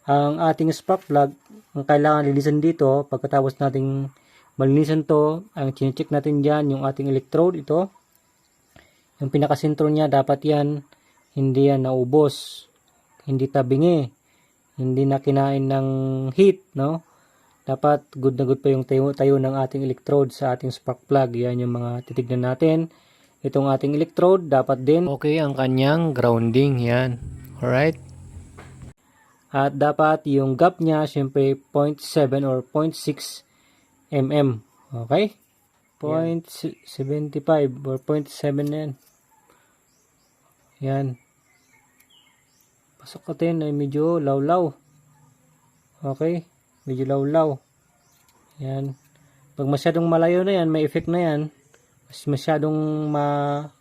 Ang ating spark plug, ang kailangan linisan dito, pagkatapos nating malinisan to, ang chinecheck natin dyan, yung ating electrode, ito. Yung pinakasentro niya, dapat yan, hindi yan naubos, hindi tabingi, hindi na kinain ng heat, no? Dapat good na good pa yung tayo ng ating electrode sa ating spark plug. Yan yung mga titignan natin. Itong ating electrode, dapat din okay ang kanyang grounding, yan. Alright? At dapat yung gap niya, syempre 0.7 or 0.6 mm. Okay? 0.75 or 0.7 na yan. Yan. Pasok natin ay medyo lawlaw. Okay? Medyo lawlaw. Yan. Pag masyadong malayo na yan, may effect na yan. Mas masyadong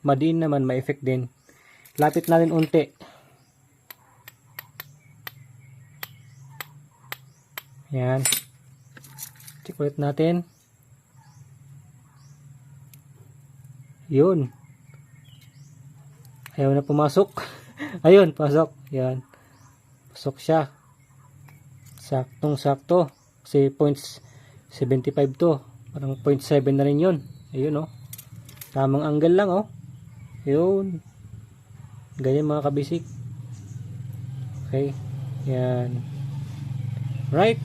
madiin naman, may effect din. Lapit natin unti. Yan. Check ulit natin. Yun. Ayaw na pumasok. Ayun, pasok. Yan. Pasok siya. Saktong sakto. Kasi 0.75 to. Parang 0.7 na rin yun. Ayun, oh. Tamang angle lang, oh. Yun. Ganyan mga kabisik. Okay. Yan. Right.